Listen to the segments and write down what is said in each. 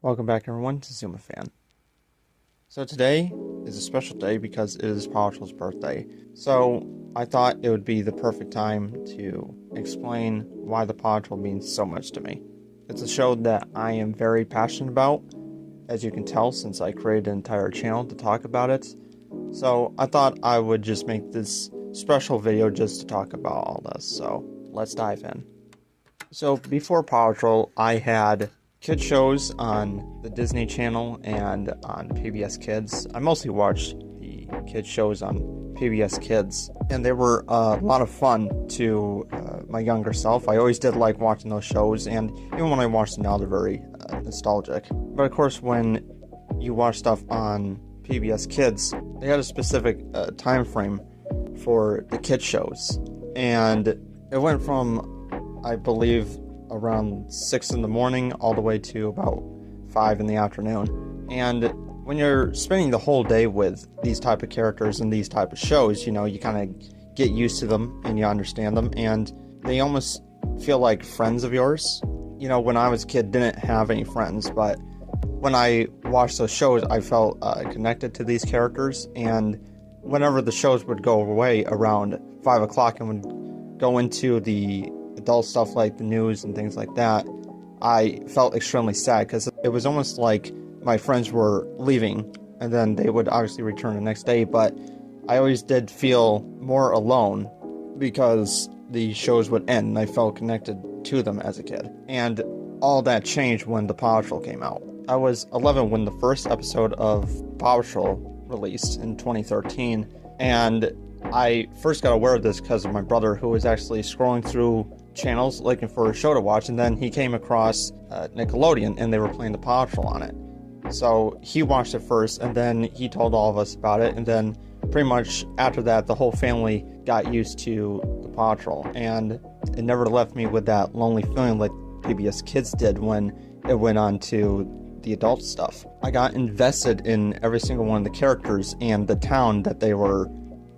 Welcome back everyone to Zuma Fan. So today is a special day because it is Paw Patrol's birthday. So I thought it would be the perfect time to explain why the Paw Patrol means so much to me. It's a show that I am very passionate about, as you can tell since I created an entire channel to talk about it. So I thought I would just make this special video just to talk about all this. So let's dive in. So before Paw Patrol, I had kid shows on the Disney Channel and on PBS Kids. I mostly watched the kid shows on PBS Kids, and they were a lot of fun to my younger self. I always did like watching those shows, and even when I watch them now, they're very nostalgic. But of course, when you watch stuff on PBS Kids, they had a specific time frame for the kid shows, and it went from, I believe, around 6 in the morning all the way to about 5 in the afternoon. And when you're spending the whole day with these type of characters and these type of shows, you know, you kind of get used to them and you understand them, and they almost feel like friends of yours. You know, when I was a kid, didn't have any friends, but when I watched those shows, I felt connected to these characters. And whenever the shows would go away around 5 o'clock and would go into the adult stuff like the news and things like that, I felt extremely sad because it was almost like my friends were leaving and then they would obviously return the next day, but I always did feel more alone because the shows would end and I felt connected to them as a kid. And all that changed when the Paw Patrol came out. I was 11 when the first episode of Paw Patrol released in 2013, and I first got aware of this because of my brother, who was actually scrolling through channels looking for a show to watch, and then he came across Nickelodeon and they were playing the Paw Patrol on it. So he watched it first and then he told all of us about it, and then pretty much after that the whole family got used to the Paw Patrol, and it never left me with that lonely feeling like PBS Kids did when it went on to the adult stuff. I got invested in every single one of the characters and the town that they were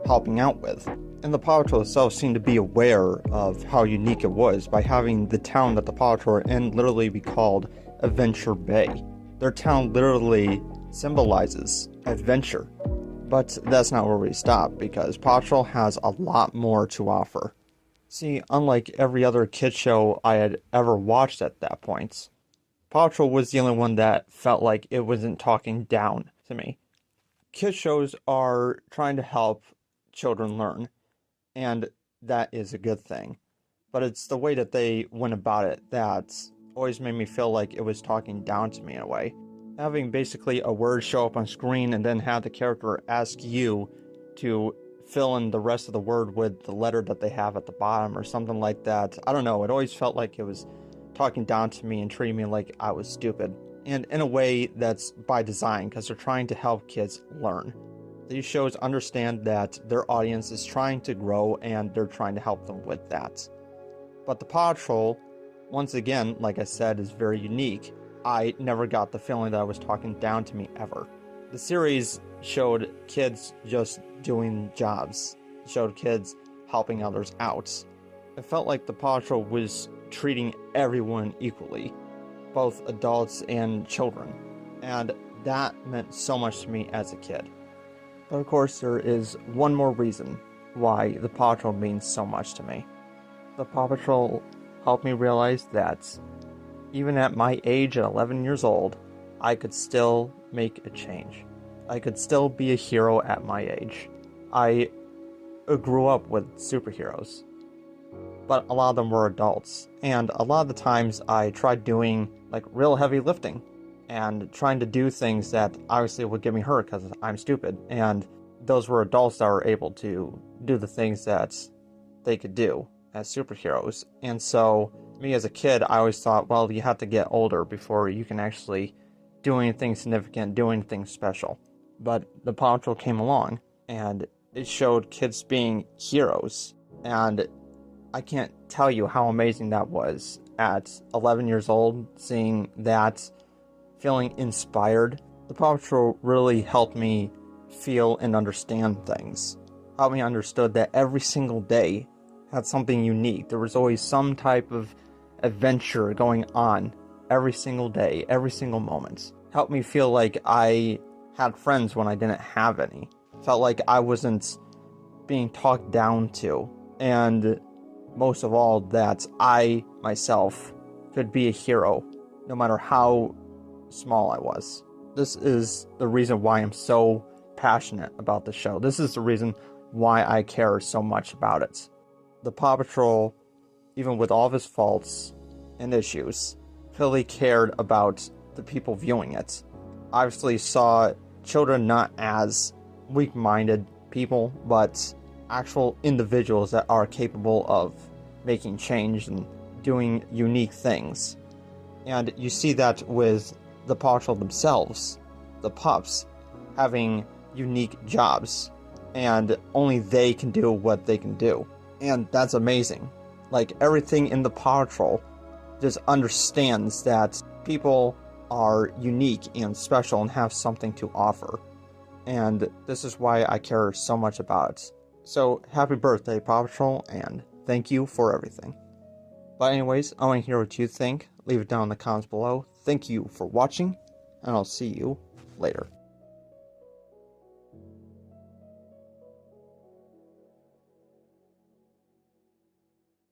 helping out with. And the Paw Patrol itself seemed to be aware of how unique it was by having the town that the Paw Patrol are in literally be called Adventure Bay. Their town literally symbolizes adventure. But that's not where we stop, because Paw Patrol has a lot more to offer. See, unlike every other kid show I had ever watched at that point, Paw Patrol was the only one that felt like it wasn't talking down to me. Kid shows are trying to help children learn, and that is a good thing. But it's the way that they went about it that always made me feel like it was talking down to me in a way. Having basically a word show up on screen and then have the character ask you to fill in the rest of the word with the letter that they have at the bottom or something like that. I don't know, it always felt like it was talking down to me and treating me like I was stupid. And in a way that's by design, because they're trying to help kids learn. These shows understand that their audience is trying to grow and they're trying to help them with that. But the Paw Patrol, once again, like I said, is very unique. I never got the feeling that it was talking down to me ever. The series showed kids just doing jobs. It showed kids helping others out. It felt like the Paw Patrol was treating everyone equally, both adults and children. And that meant so much to me as a kid. But of course, there is one more reason why the Paw Patrol means so much to me. The Paw Patrol helped me realize that even at my age at 11 years old, I could still make a change. I could still be a hero at my age. I grew up with superheroes, but a lot of them were adults. And a lot of the times I tried doing like real heavy lifting and trying to do things that obviously would get me hurt because I'm stupid. And those were adults that were able to do the things that they could do as superheroes. And so, me as a kid, I always thought, well, you have to get older before you can actually do anything significant, do anything special. But the Paw Patrol came along, and it showed kids being heroes. And I can't tell you how amazing that was at 11 years old, seeing that, feeling inspired. The Paw Patrol really helped me feel and understand things. Helped me understood that every single day had something unique. There was always some type of adventure going on every single day, every single moment. Helped me feel like I had friends when I didn't have any. Felt like I wasn't being talked down to. And most of all, that I, myself, could be a hero, no matter how small I was. This is the reason why I'm so passionate about the show. This is the reason why I care so much about it. The Paw Patrol, even with all of his faults and issues, clearly cared about the people viewing it. Obviously saw children not as weak-minded people, but actual individuals that are capable of making change and doing unique things. And you see that with the Paw Patrol themselves, the pups, having unique jobs, and only they can do what they can do. And that's amazing. Like, everything in the Paw Patrol just understands that people are unique and special and have something to offer. And this is why I care so much about it. So, happy birthday, Paw Patrol, and thank you for everything. But anyways, I want to hear what you think. Leave it down in the comments below. Thank you for watching, and I'll see you later.